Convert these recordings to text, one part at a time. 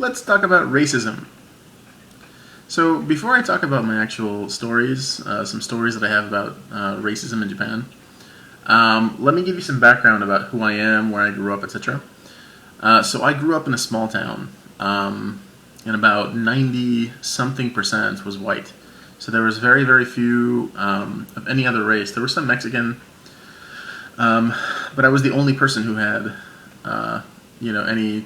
let's talk about racism. So before I talk about my actual stories, some stories that I have about racism in Japan, let me give you some background about who I am, where I grew up, etc. So I grew up in a small town, and about 90 something percent was white. So there was very, very few of any other race. There were some Mexican, but I was the only person who had, any.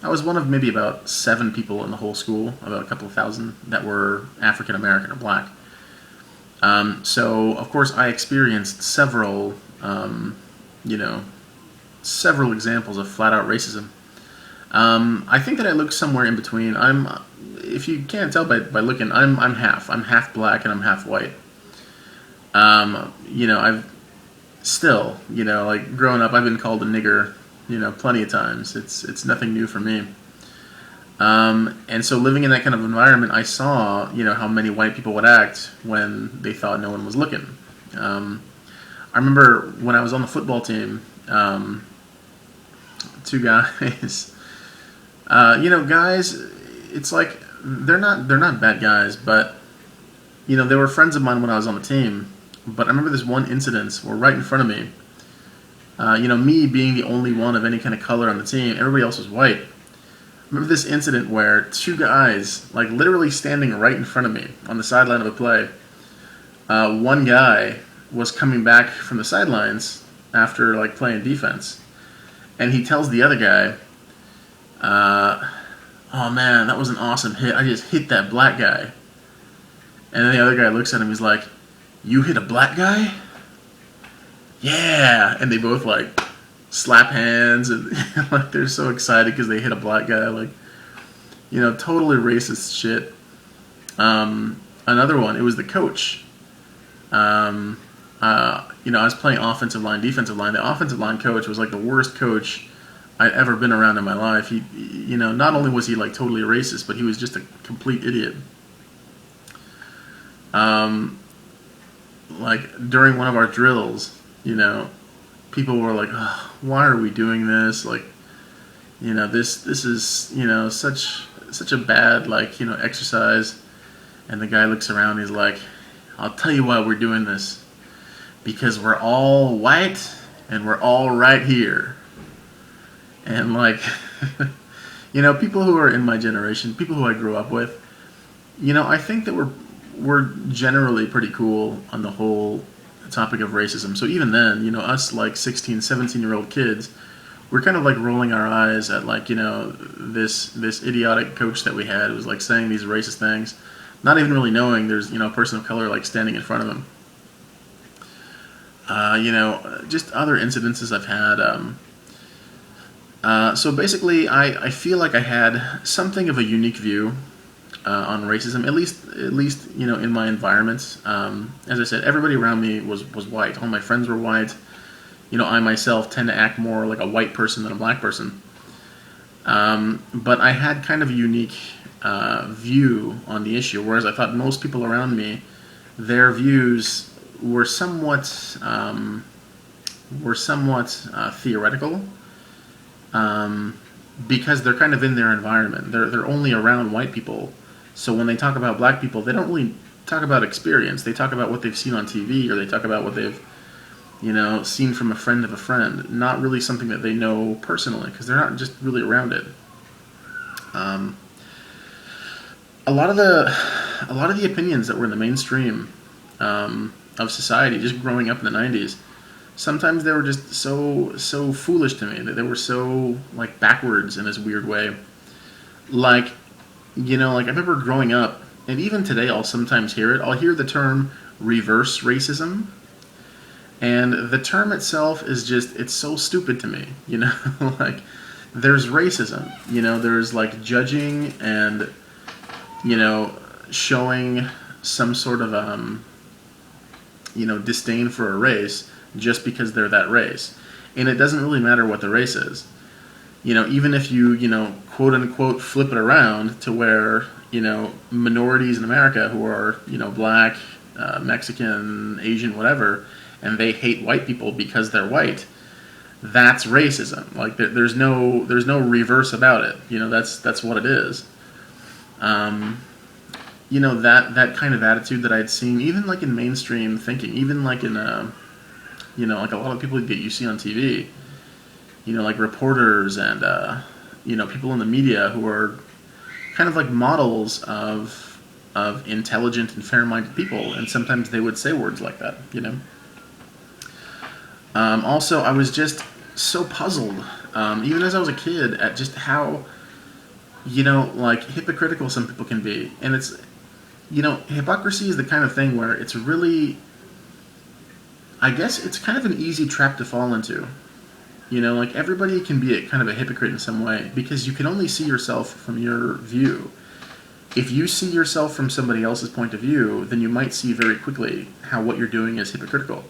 I was one of maybe about 7 people in the whole school, about a couple of thousand, that were African American or black. So of course I experienced you know, several examples of flat out racism. I think that I look somewhere in between. If you can't tell by looking, I'm half. I'm half black and I'm half white. I've still, like growing up, I've been called a nigger, plenty of times. It's nothing new for me. And so living in that kind of environment, I saw, how many white people would act when they thought no one was looking. I remember when I was on the football team, 2 guys, guys, it's like they're not bad guys, but they were friends of mine when I was on the team. But I remember this one incident where right in front of me, me being the only one of any kind of color on the team, everybody else was white. I remember this incident where 2 guys, like literally standing right in front of me on the sideline of a play, one guy was coming back from the sidelines after like playing defense, and he tells the other guy, "Oh man, that was an awesome hit. I just hit that black guy." And then the other guy looks at him. He's like, "You hit a black guy?" Yeah, and they both like slap hands and like they're so excited because they hit a black guy. Like, totally racist shit. Another one, it was the coach. I was playing offensive line, defensive line. The offensive line coach was like the worst coach I'd ever been around in my life. He, not only was he like totally racist, but he was just a complete idiot. Like during one of our drills, people were like, oh, "Why are we doing this? Like, this is such a bad exercise." And the guy looks around. He's like, "I'll tell you why we're doing this. Because we're all white and we're all right here." And like, people who are in my generation, people who I grew up with, I think that we're generally pretty cool on the whole topic of racism. So even then, us like 16, 17-year-old kids, we're kind of like rolling our eyes at like, this idiotic coach that we had who was like saying these racist things, not even really knowing there's, a person of color like standing in front of him. Just other incidences I've had. So basically, I feel like I had something of a unique view on racism, at least in my environment. As I said, everybody around me was white. All my friends were white. I myself tend to act more like a white person than a black person. But I had kind of a unique view on the issue, whereas I thought most people around me, their views were somewhat theoretical, because they're kind of in their environment. They're only around white people. So when they talk about black people, they don't really talk about experience. They talk about what they've seen on TV, or they talk about what they've, seen from a friend of a friend. Not really something that they know personally, because they're not just really around it. A lot of the opinions that were in the mainstream of society, just growing up in the 90s, sometimes they were just so foolish to me. That they were so like backwards in this weird way. Like, I remember growing up, and even today I'll sometimes hear it. I'll hear the term reverse racism, and the term itself is just, it's so stupid to me. Like, there's racism. There's like judging and showing some sort of disdain for a race just because they're that race. And it doesn't really matter what the race is. Even if you, quote unquote, flip it around to where, minorities in America who are, black, Mexican, Asian, whatever, and they hate white people because they're white, that's racism. Like there's no reverse about it. That's what it is. Um, that kind of attitude that I'd seen even like in mainstream thinking, even like in like a lot of people that you see on TV, like reporters and people in the media who are kind of like models of intelligent and fair-minded people, and sometimes they would say words like that. Also, I was just so puzzled, even as I was a kid, at just how like hypocritical some people can be, and hypocrisy is the kind of thing where it's really, I guess, it's kind of an easy trap to fall into. Like everybody can be kind of a hypocrite in some way because you can only see yourself from your view. If you see yourself from somebody else's point of view, then you might see very quickly how what you're doing is hypocritical.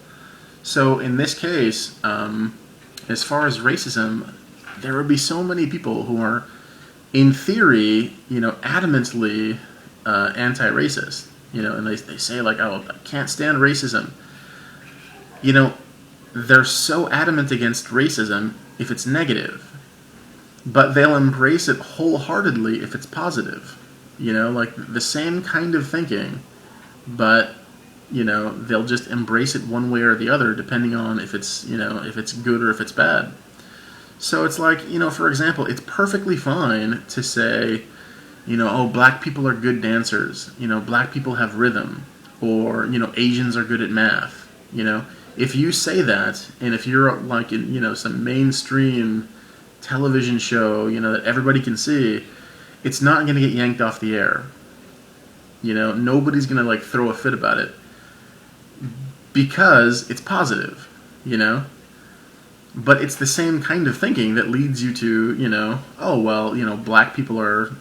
So in this case, as far as racism, there would be so many people who are, in theory, adamantly anti-racist, and they say like, oh, I can't stand racism. They're so adamant against racism if it's negative, but they'll embrace it wholeheartedly if it's positive. Like the same kind of thinking, but they'll just embrace it one way or the other depending on if it's good or if it's bad. So it's like, for example, it's perfectly fine to say, oh, black people are good dancers, black people have rhythm, or Asians are good at math. If you say that, and if you're like in some mainstream television show that everybody can see, it's not going to get yanked off the air. Nobody's going to like throw a fit about it because it's positive. But it's the same kind of thinking that leads you to oh well, black people are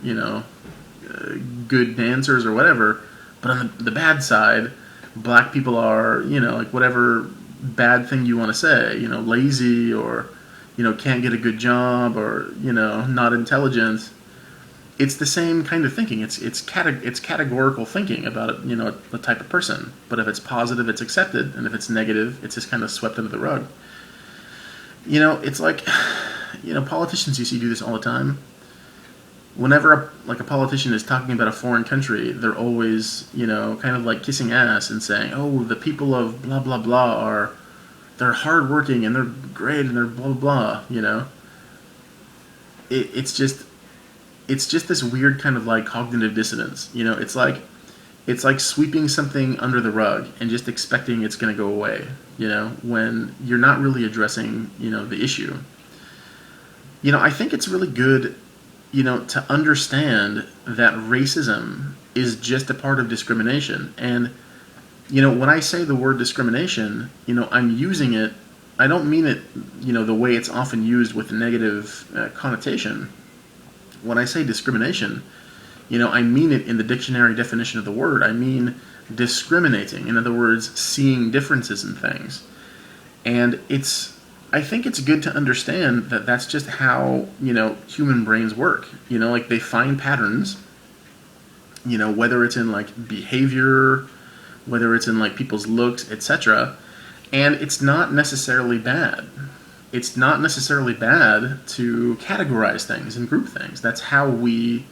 good dancers or whatever, but on the bad side, black people are like whatever bad thing you want to say, lazy, or can't get a good job, or not intelligent. It's the same kind of thinking. It's categorical thinking about the type of person. But if it's positive, it's accepted, and if it's negative, it's just kind of swept under the rug. It's like politicians you see do this all the time. Whenever a politician is talking about a foreign country, they're always kind of like kissing ass and saying, oh, the people of blah blah blah they're hardworking and they're great and they're blah blah blah. It's just this weird kind of like cognitive dissonance. It's like sweeping something under the rug and just expecting it's going to go away. When you're not really addressing the issue. I think it's really good to understand that racism is just a part of discrimination. And, when I say the word discrimination, I'm using it, I don't mean it, the way it's often used with a negative connotation. When I say discrimination, I mean it in the dictionary definition of the word. I mean discriminating. In other words, seeing differences in things. And I think it's good to understand that that's just how, human brains work. Like they find patterns, whether it's in like behavior, whether it's in like people's looks, etc. And it's not necessarily bad. It's not necessarily bad to categorize things and group things. That's how we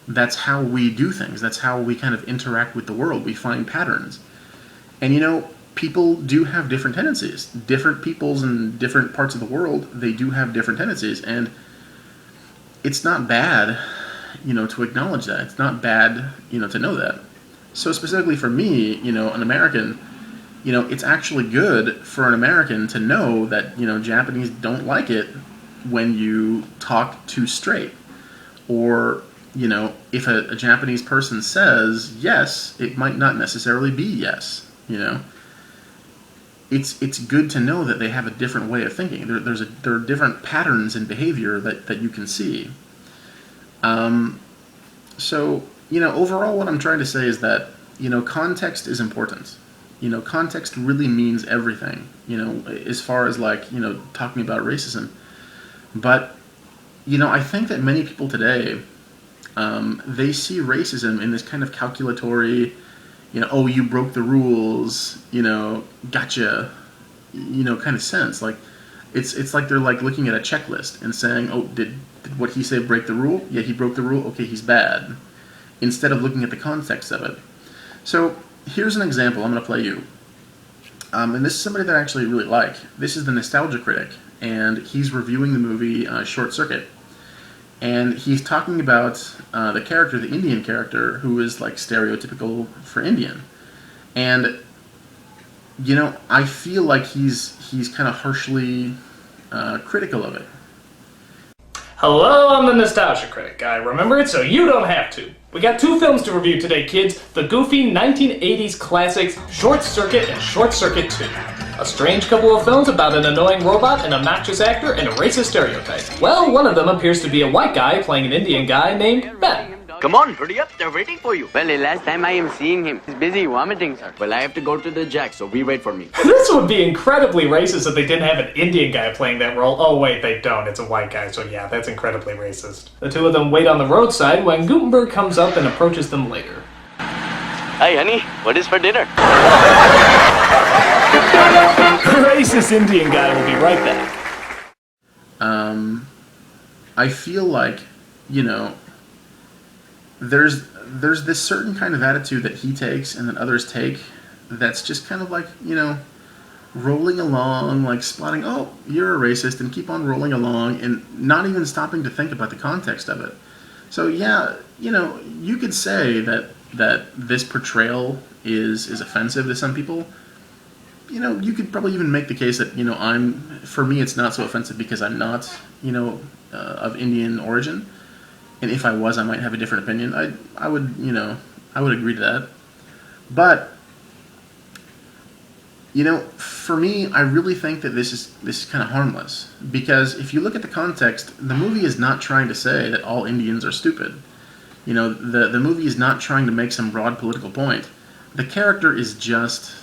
do things. That's how we kind of interact with the world. We find patterns. And people do have different tendencies. Different peoples in different parts of the world, they do have different tendencies. And it's not bad, to acknowledge that. It's not bad, to know that. So specifically for me, an American, it's actually good for an American to know that, Japanese don't like it when you talk too straight. Or, if a Japanese person says yes, it might not necessarily be yes, It's good to know that they have a different way of thinking. There are different patterns in behavior that you can see. So, overall what I'm trying to say is that, context is important. Context really means everything, as far as like, talking about racism. But, I think that many people today, they see racism in this kind of calculatory, oh, you broke the rules, gotcha, kind of sense. Like, It's like they're like looking at a checklist and saying, oh, did what he say break the rule? Yeah, he broke the rule. Okay, he's bad. Instead of looking at the context of it. So here's an example. I'm going to play you. And this is somebody that I actually really like. This is the Nostalgia Critic, and he's reviewing the movie Short Circuit. And he's talking about the character, the Indian character, who is like stereotypical for Indian. And, you know, I feel like he's kind of harshly critical of it. Hello, I'm the Nostalgia Critic. I remember it so you don't have to. We got 2 films to review today, kids. The goofy 1980s classics, Short Circuit and Short Circuit 2. A strange couple of films about an annoying robot, an obnoxious actor, and a racist stereotype. Well, one of them appears to be a white guy playing an Indian guy named Ben. Come on, hurry up, they're waiting for you. Well, the last time I am seeing him, he's busy vomiting, sir. Well, I have to go to the jack, so we wait for me. This would be incredibly racist if they didn't have an Indian guy playing that role. Oh wait, they don't. It's a white guy, so yeah, that's incredibly racist. The 2 of them wait on the roadside when Gutenberg comes up and approaches them later. Hey, honey, what is for dinner? Racist Indian guy will be right back. I feel like, you know, there's this certain kind of attitude that he takes and that others take that's just kind of like, you know, rolling along, like spotting, oh, you're a racist, and keep on rolling along and not even stopping to think about the context of it. So yeah, you know, you could say that this portrayal is offensive to some people. You know, you could probably even make the case that, you know, for me it's not so offensive because I'm not, you know, of Indian origin. And if I was, I might have a different opinion. I would, you know, I would agree to that. But, you know, for me, I really think that this is kind of harmless. Because if you look at the context, the movie is not trying to say that all Indians are stupid. You know, the movie is not trying to make some broad political point. The character is just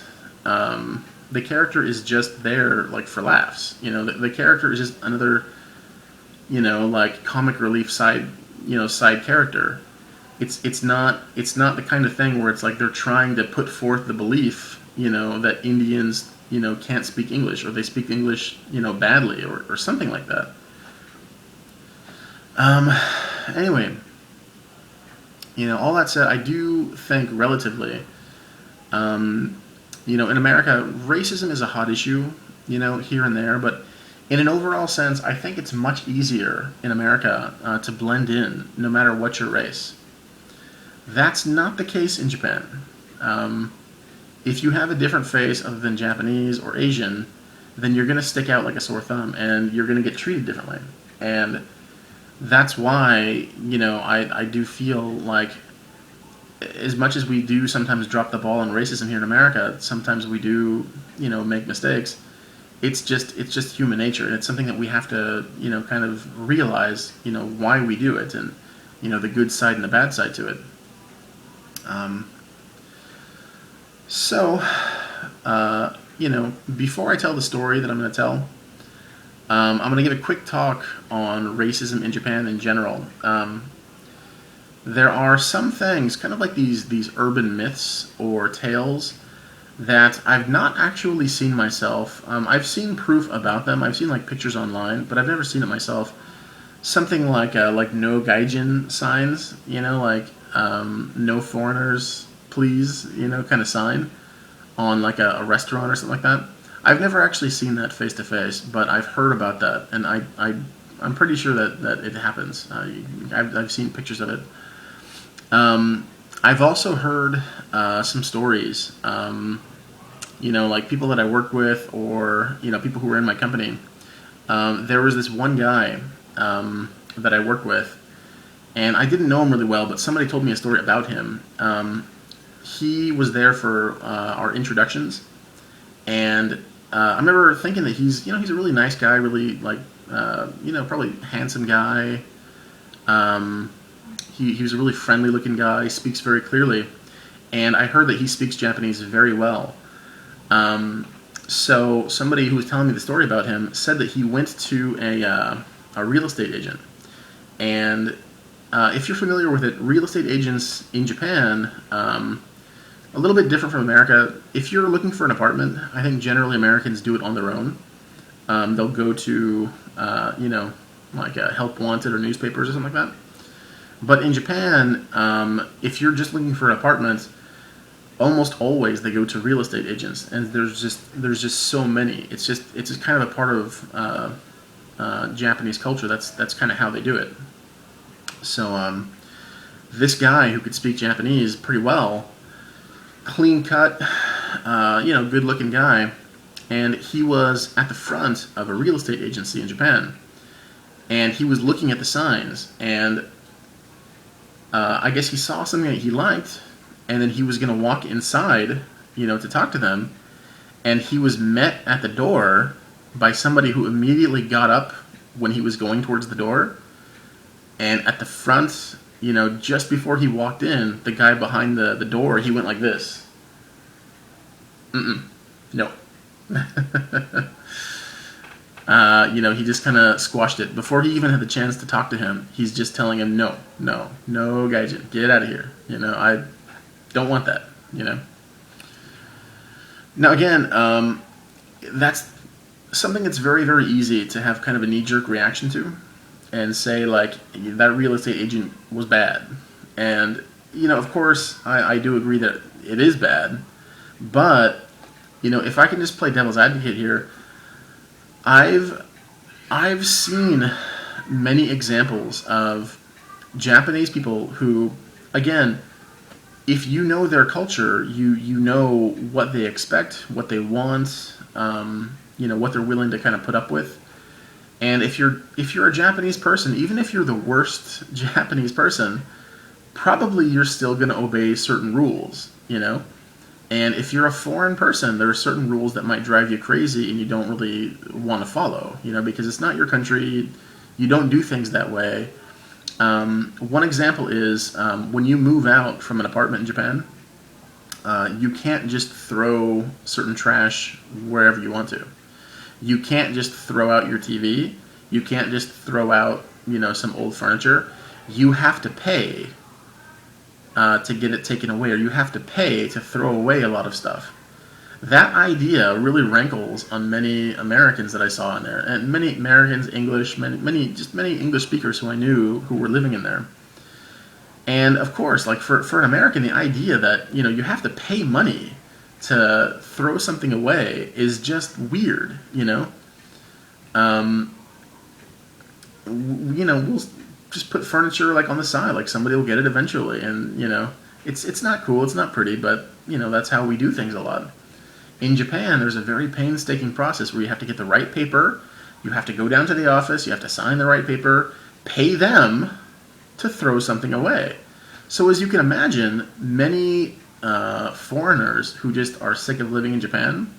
there, like, for laughs. You know, the character is just another, you know, like, comic relief side character. It's not the kind of thing where it's like they're trying to put forth the belief, you know, that Indians, you know, can't speak English, or they speak English, you know, badly, or something like that. Anyway, you know, all that said, I do think relatively, you know, in America, racism is a hot issue, you know, here and there, but in an overall sense, I think it's much easier in America to blend in, no matter what your race. That's not the case in Japan. If you have a different face other than Japanese or Asian, then you're going to stick out like a sore thumb, and you're going to get treated differently. And that's why, you know, I do feel like, as much as we do sometimes drop the ball on racism here in America, sometimes we do, you know, make mistakes. It's just human nature, and it's something that we have to, you know, kind of realize, you know, why we do it, and, you know, the good side and the bad side to it. You know, before I tell the story that I'm going to tell, I'm going to give a quick talk on racism in Japan in general. There are some things, kind of like these urban myths or tales, that I've not actually seen myself. I've seen proof about them. I've seen like pictures online, but I've never seen it myself. Something like no gaijin signs, you know, like no foreigners, please, you know, kind of sign on like a restaurant or something like that. I've never actually seen that face to face, but I've heard about that, and I'm pretty sure that it happens. I've seen pictures of it. I've also heard some stories, you know, like people that I work with, or, you know, people who were in my company. There was this one guy that I worked with, and I didn't know him really well, but somebody told me a story about him. He was there for our introductions, and I remember thinking that he's a really nice guy, really, like, you know, probably handsome guy. He was a really friendly looking guy, speaks very clearly, and I heard that he speaks Japanese very well. So somebody who was telling me the story about him said that he went to a real estate agent. And if you're familiar with it, real estate agents in Japan, a little bit different from America. If you're looking for an apartment, I think generally Americans do it on their own. they'll go to, like Help Wanted or newspapers or something like that. But in Japan, if you're just looking for an apartment, almost always they go to real estate agents, and there's just so many. It's just kind of a part of Japanese culture. That's kind of how they do it. So this guy who could speak Japanese pretty well, clean cut, good looking guy, and he was at the front of a real estate agency in Japan, and he was looking at the signs, and I guess he saw something that he liked, and then he was going to walk inside, to talk to them, and he was met at the door by somebody who immediately got up when he was going towards the door, and at the front, just before he walked in, the guy behind the door, he went like this. No. He just kind of squashed it. Before he even had the chance to talk to him, he's just telling him, no, gaijin, get out of here. I don't want that, Now again, that's something that's very, very easy to have kind of a knee-jerk reaction to and say, like, that real estate agent was bad. And, of course, I do agree that it is bad. But, if I can just play devil's advocate here, I've seen many examples of Japanese people who, again, if you know their culture, you know what they expect, what they want, what they're willing to kind of put up with. And if you're a Japanese person, even if you're the worst Japanese person, probably you're still going to obey certain rules, And if you're a foreign person, there are certain rules that might drive you crazy and you don't really want to follow, because it's not your country. You don't do things that way. One example is when you move out from an apartment in Japan, you can't just throw certain trash wherever you want to. You can't just throw out your TV. You can't just throw out, some old furniture. You have to pay to get it taken away, or you have to pay to throw away a lot of stuff. That idea really rankles on many Americans that I saw in there, and many Americans, English, many English speakers who I knew who were living in there. And of course, like for an American, the idea that you have to pay money to throw something away is just weird. We'll just put furniture like on the side, like somebody will get it eventually, and it's not cool, it's not pretty, but that's how we do things a lot. In Japan, there's a very painstaking process where you have to get the right paper, you have to go down to the office, you have to sign the right paper, pay them to throw something away. So as you can imagine, many foreigners who just are sick of living in Japan,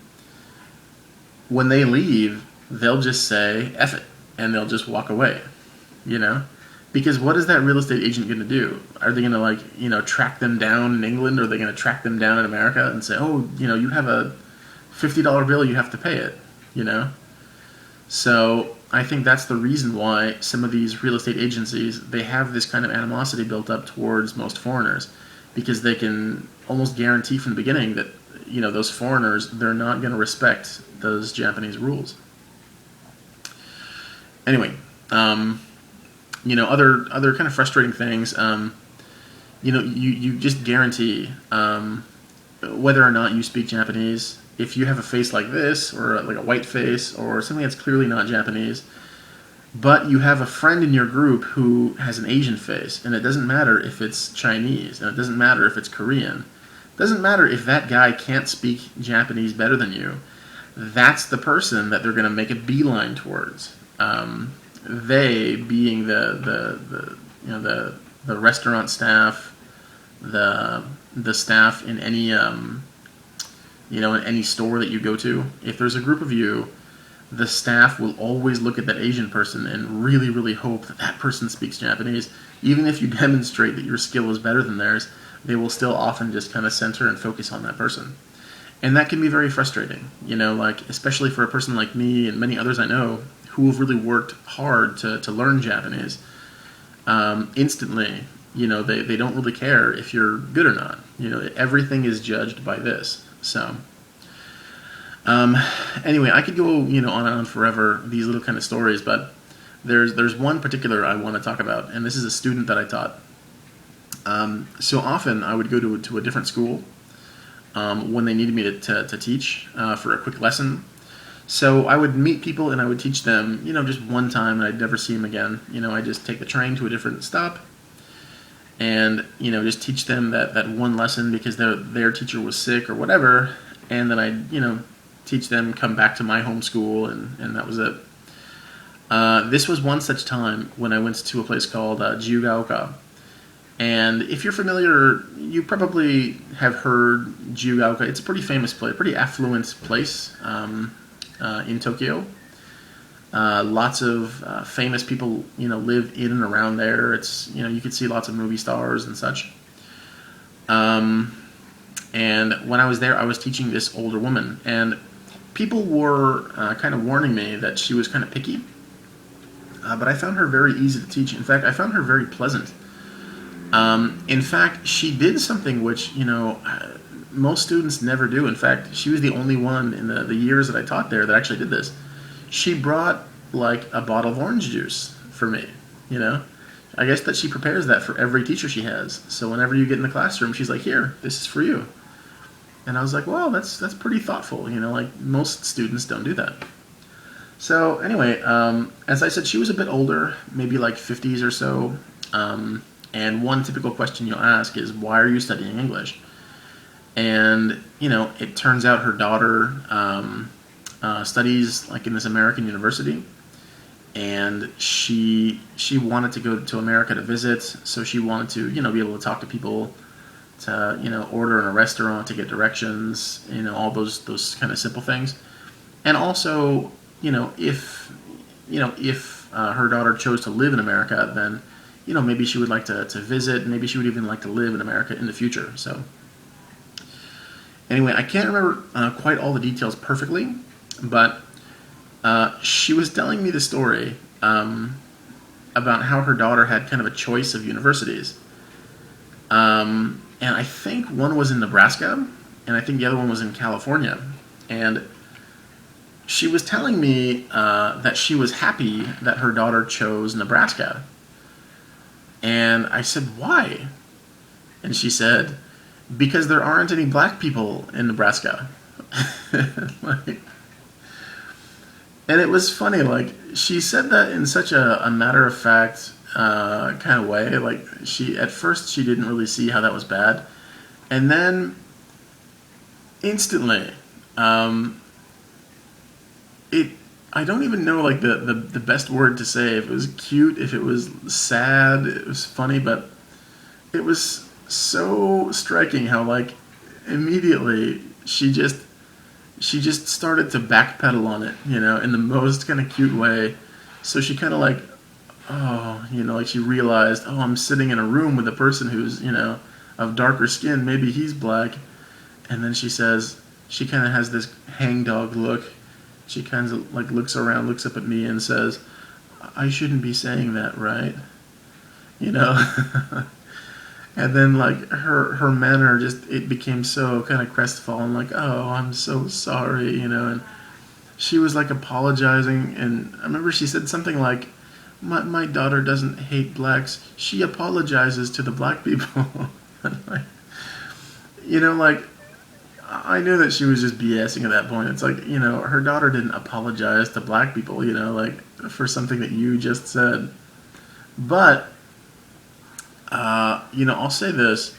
when they leave, they'll just say F it, and they'll just walk away, Because what is that real estate agent going to do? Are they going to track them down in England, or are they going to track them down in America and say, oh, you have a $50 bill, you have to pay it, So I think that's the reason why some of these real estate agencies, they have this kind of animosity built up towards most foreigners, because they can almost guarantee from the beginning that, those foreigners, they're not going to respect those Japanese rules. Anyway, other kind of frustrating things, you just guarantee, whether or not you speak Japanese, if you have a face like this, or like a white face, or something that's clearly not Japanese, but you have a friend in your group who has an Asian face, and it doesn't matter if it's Chinese, and it doesn't matter if it's Korean, it doesn't matter if that guy can't speak Japanese better than you, that's the person that they're going to make a beeline towards. They being the restaurant staff, the staff in any in any store that you go to. If there's a group of you, the staff will always look at that Asian person and really, really hope that that person speaks Japanese. Even if you demonstrate that your skill is better than theirs, they will still often just kind of center and focus on that person. And that can be very frustrating, especially for a person like me and many others I know who have really worked hard to learn Japanese. Instantly, they don't really care if you're good or not. Everything is judged by this. So, Anyway, I could go, on and on forever, these little kind of stories, but there's one particular I want to talk about, and this is a student that I taught. So often I would go to a different school when they needed me to teach for a quick lesson. So I would meet people and I would teach them, just one time, and I'd never see them again. I just take the train to a different stop, and just teach them that one lesson because their teacher was sick or whatever, and then I'd teach them, come back to my home school, and that was it. This was one such time when I went to a place called Jiugaoka. And if you're familiar, you probably have heard Jiugaoka. It's a pretty famous place, pretty affluent place in Tokyo. Lots of famous people, live in and around there. It's, you could see lots of movie stars and such. And when I was there, I was teaching this older woman, and people were kind of warning me that she was kind of picky. But I found her very easy to teach. In fact, I found her very pleasant. In fact, she did something which, most students never do. In fact, she was the only one in the years that I taught there that actually did this. She brought, like, a bottle of orange juice for me, I guess that she prepares that for every teacher she has. So whenever you get in the classroom, she's like, here, this is for you. And I was like, well, that's pretty thoughtful, like most students don't do that. So anyway, as I said, she was a bit older, maybe like 50s or so. And one typical question you'll ask is, why are you studying English? And, it turns out her daughter studies like in this American university. And she wanted to go to America to visit, so she wanted to, be able to talk to people, to, order in a restaurant, to get directions, all those kind of simple things. And also, if her daughter chose to live in America, then, maybe she would like to visit, maybe she would even like to live in America in the future. So anyway, I can't remember quite all the details perfectly, but she was telling me the story about how her daughter had kind of a choice of universities. And I think one was in Nebraska, and I think the other one was in California. And she was telling me that she was happy that her daughter chose Nebraska. And I said, why? And she said, because there aren't any black people in Nebraska. And it was funny, like, she said that in such a matter-of-fact kind of way. Like, at first she didn't really see how that was bad. And then, instantly, I don't even know, like, the best word to say. If it was cute, if it was sad, it was funny, but it was so striking how, like, immediately she just started to backpedal on it, in the most kind of cute way. So she kind of like, like she realized, I'm sitting in a room with a person who's, of darker skin, maybe he's black. And then she says, she kind of has this hangdog look. She kind of like looks around, looks up at me and says, I shouldn't be saying that, right? And then, like, her manner it became so kind of crestfallen, like, oh, I'm so sorry, and she was, like, apologizing, and I remember she said something like, my daughter doesn't hate blacks, she apologizes to the black people. Like, like, I knew that she was just BSing at that point. It's like, her daughter didn't apologize to black people, like, for something that you just said. But I'll say this.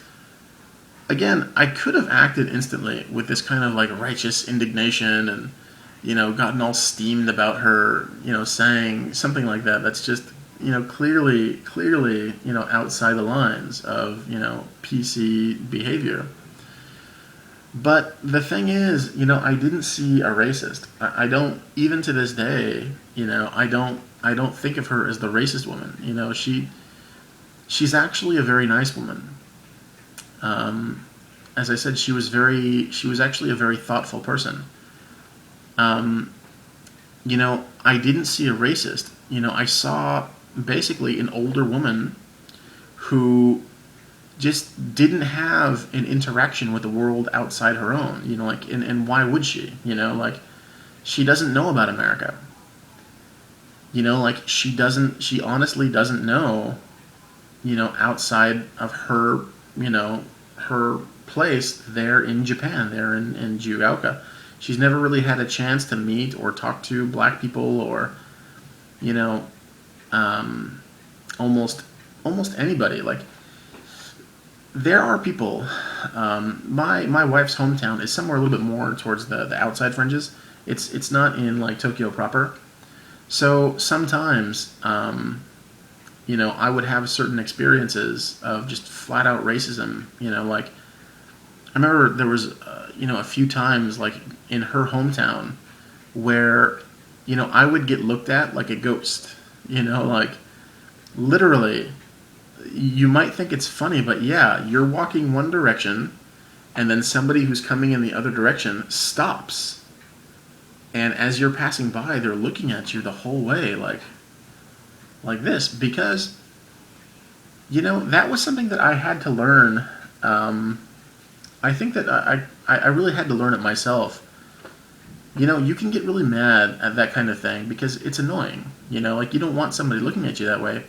Again, I could have acted instantly with this kind of like righteous indignation and, gotten all steamed about her, saying something like that. That's just, clearly, outside the lines of, PC behavior. But the thing is, I didn't see a racist. I don't, even to this day, I don't think of her as the racist woman. She's actually a very nice woman. As I said, she was actually a very thoughtful person. I didn't see a racist. I saw basically an older woman who just didn't have an interaction with the world outside her own, like, and why would she, like, she doesn't know about America, like, she honestly doesn't know, outside of her, her place there in Japan, there in Jugaoka. She's never really had a chance to meet or talk to black people, or, almost anybody. Like, there are people. My wife's hometown is somewhere a little bit more towards the outside fringes. It's not in, like, Tokyo proper. So sometimes, I would have certain experiences of just flat out racism. Like, I remember there was, a few times, like, in her hometown where, I would get looked at like a ghost. Like, literally, you might think it's funny, but yeah, you're walking one direction, and then somebody who's coming in the other direction stops. And as you're passing by, they're looking at you the whole way, like this, because, that was something that I had to learn. I think that I really had to learn it myself. You can get really mad at that kind of thing because it's annoying. Like, you don't want somebody looking at you that way.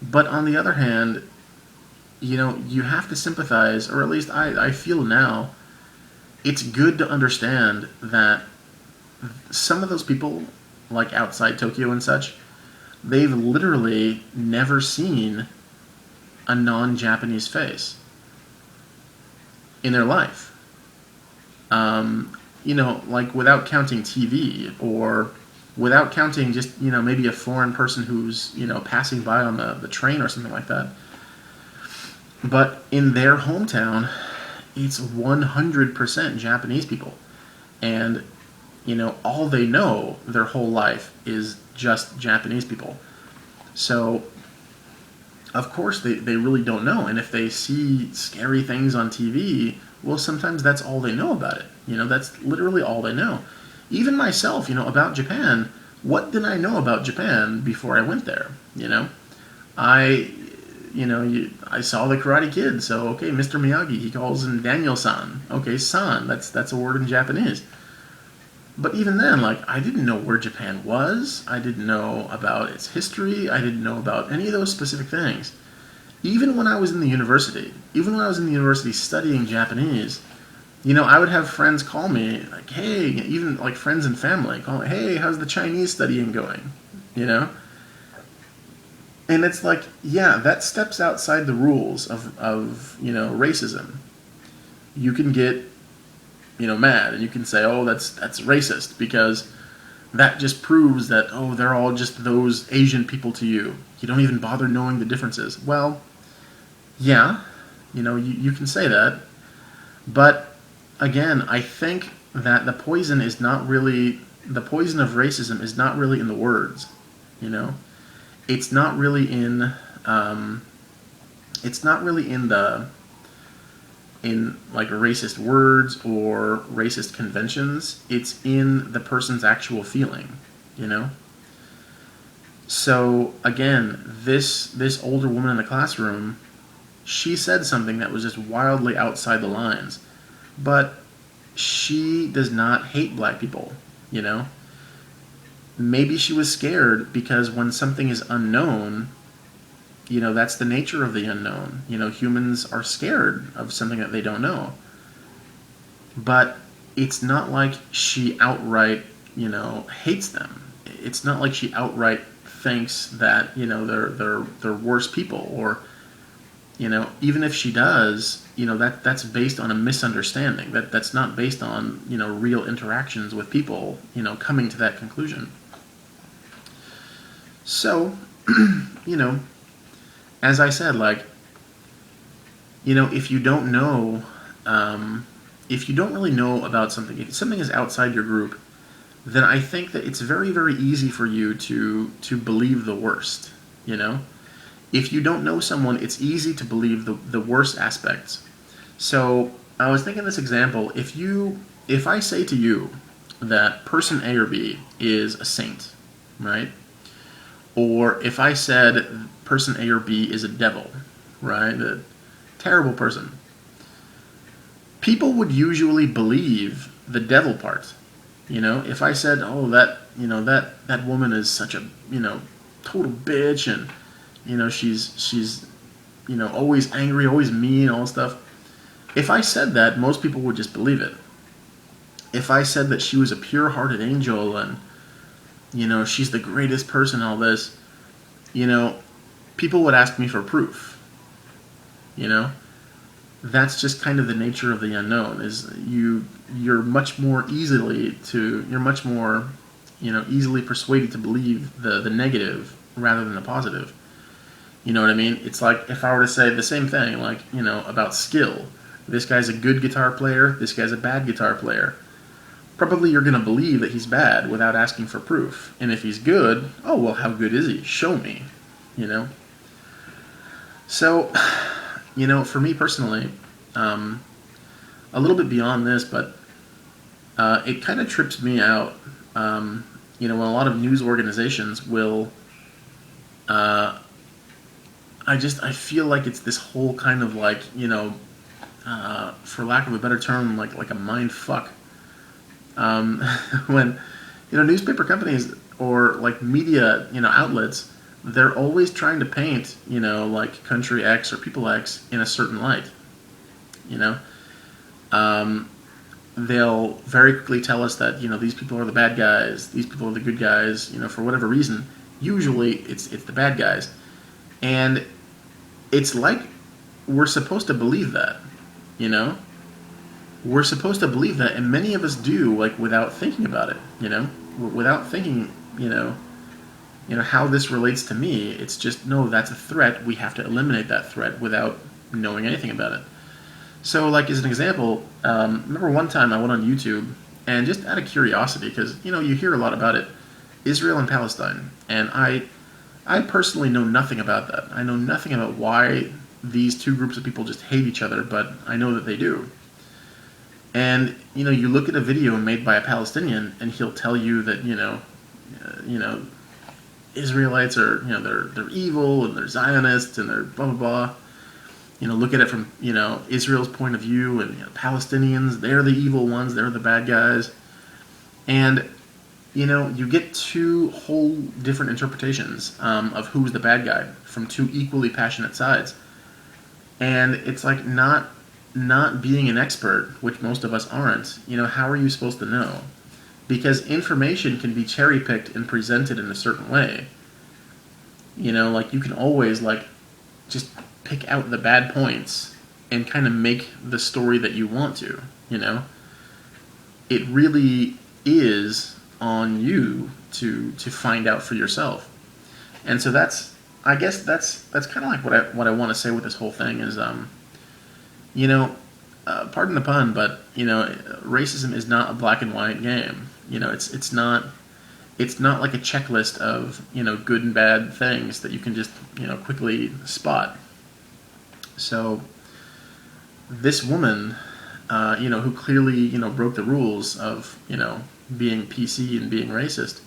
But on the other hand, you have to sympathize, or at least I feel now, it's good to understand that some of those people, like outside Tokyo and such, they've literally never seen a non-Japanese face in their life. Like, without counting TV, or without counting just, maybe a foreign person who's, passing by on the train or something like that. But in their hometown, it's 100% Japanese people. And, all they know their whole life is just Japanese people. So, of course, they really don't know. And if they see scary things on TV, well, sometimes that's all they know about it. That's literally all they know. Even myself, about Japan, what did I know about Japan before I went there? I saw the Karate Kid, so, okay, Mr. Miyagi, he calls him Daniel-san. Okay, san, that's a word in Japanese. But even then, like, I didn't know where Japan was. I didn't know about its history. I didn't know about any of those specific things. Even when I was in the university, studying Japanese, I would have friends call me, like, hey, even, like, friends and family, call me, hey, how's the Chinese studying going? And it's like, yeah, that steps outside the rules of racism. You can get, mad, and you can say, oh, that's racist, because that just proves that, oh, they're all just those Asian people to you. You don't even bother knowing the differences. Well, yeah, you can say that, but again, I think that the poison of racism is not really in the words, It's not really in, like, racist words or racist conventions. It's in the person's actual feeling, So again, this older woman in the classroom, she said something that was just wildly outside the lines, but she does not hate black people, Maybe she was scared because when something is unknown, that's the nature of the unknown. Humans are scared of something that they don't know. But it's not like she outright, hates them. It's not like she outright thinks that, they're worse people, or, even if she does, that's based on a misunderstanding. That's not based on, real interactions with people, coming to that conclusion. So, as I said, like, if you don't know, if you don't really know about something, if something is outside your group, then I think that it's very, very easy for you to believe the worst, If you don't know someone, it's easy to believe the worst aspects. So, I was thinking this example, if I say to you that person A or B is a saint, right? Or if I said person A or B is a devil, right? terrible person. People would usually believe the devil part. You know, if I said, "Oh, that woman is such a total bitch, and she's always angry, always mean, all this stuff." If I said that, most people would just believe it. If I said that she was a pure-hearted angel and she's the greatest person, all this, people would ask me for proof. That's just kind of the nature of the unknown. Is you're much more easily easily persuaded to believe the negative rather than the positive. You know what I mean? It's like if I were to say the same thing, like about skill. This guy's a good guitar player. This guy's a bad guitar player. Probably you're going to believe that he's bad without asking for proof. And if he's good, oh well, how good is he? Show me. So, for me personally, a little bit beyond this, but it kind of trips me out. When a lot of news organizations will, I feel like it's this whole kind of like, for lack of a better term, like a mind fuck. When newspaper companies or like media outlets, they're always trying to paint like country X or people X in a certain light. They'll very quickly tell us that these people are the bad guys, these people are the good guys, for whatever reason. Usually it's the bad guys, and it's like we're supposed to believe that. We're supposed to believe that, and many of us do, like without thinking about it. Without thinking, how this relates to me. It's just, no, that's a threat. We have to eliminate that threat without knowing anything about it. So, like, as an example, remember one time I went on YouTube, and just out of curiosity, because, you hear a lot about it, Israel and Palestine, and I personally know nothing about that. I know nothing about why these two groups of people just hate each other, but I know that they do. And, you look at a video made by a Palestinian, and he'll tell you that, Israelites are, they're evil, and they're Zionists, and they're blah, blah, blah. Look at it from, Israel's point of view, and Palestinians, they're the evil ones, they're the bad guys. And, you get two whole different interpretations of who's the bad guy from two equally passionate sides. And it's like not being an expert, which most of us aren't, how are you supposed to know? Because information can be cherry-picked and presented in a certain way. Like you can always, like, just pick out the bad points and kind of make the story that you want to, It really is on you to find out for yourself. And so I guess that's kind of like what I want to say with this whole thing is, pardon the pun, but racism is not a black and white game. It's not like a checklist of good and bad things that you can just quickly spot. So this woman, who clearly broke the rules of being PC and being racist,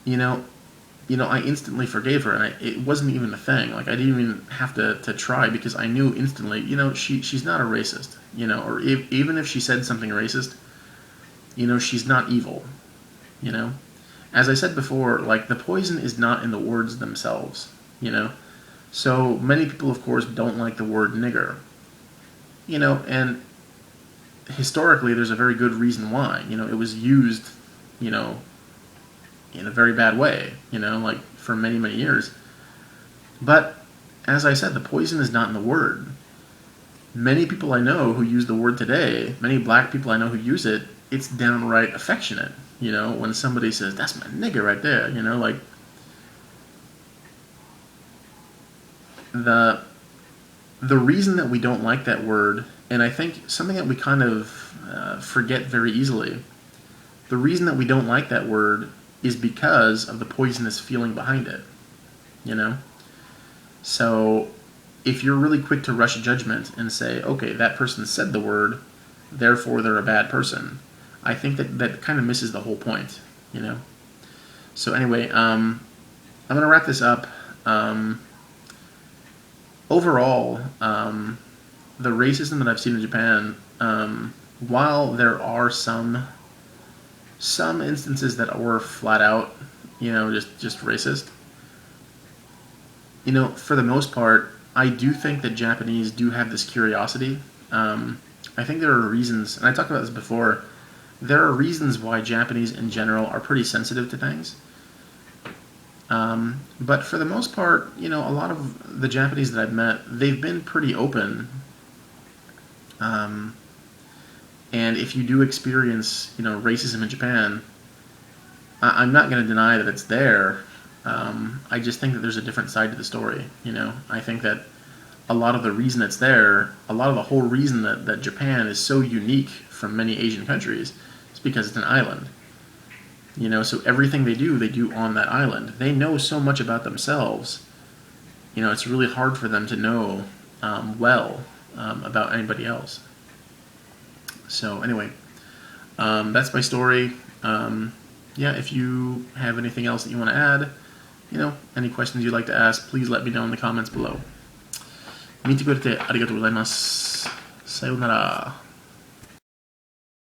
I instantly forgave her, and it wasn't even a thing. Like, I didn't even have to try, because I knew instantly, she's not a racist, or even if she said something racist, she's not evil, As I said before, like, the poison is not in the words themselves, So many people, of course, don't like the word nigger, and historically there's a very good reason why. It was used, in a very bad way, like for many, many years. But as I said, the poison is not in the word. Many people I know who use the word today, many black people I know who use it, it's downright affectionate. When somebody says, "That's my nigga right there," like the reason that we don't like that word, and I think something that we kind of forget very easily, the reason that we don't like that word is because of the poisonous feeling behind it, So if you're really quick to rush judgment and say, okay, that person said the word, therefore they're a bad person, I think that kind of misses the whole point, So anyway, I'm going to wrap this up. overall, the racism that I've seen in Japan, while there are some instances that were flat out, just racist, for the most part, I do think that Japanese do have this curiosity. I think there are reasons, and I talked about this before, there are reasons why Japanese in general are pretty sensitive to things. But for the most part, a lot of the Japanese that I've met, they've been pretty open. And if you do experience, racism in Japan, I'm not going to deny that it's there. I just think that there's a different side to the story. I think that a lot of the reason it's there, a lot of the whole reason that Japan is so unique from many Asian countries is because it's an island. So everything they do on that island. They know so much about themselves. It's really hard for them to know about anybody else. So anyway, that's my story. If you have anything else that you want to add, any questions you'd like to ask, please let me know in the comments below. 見てくれてありがとうございます。さようなら。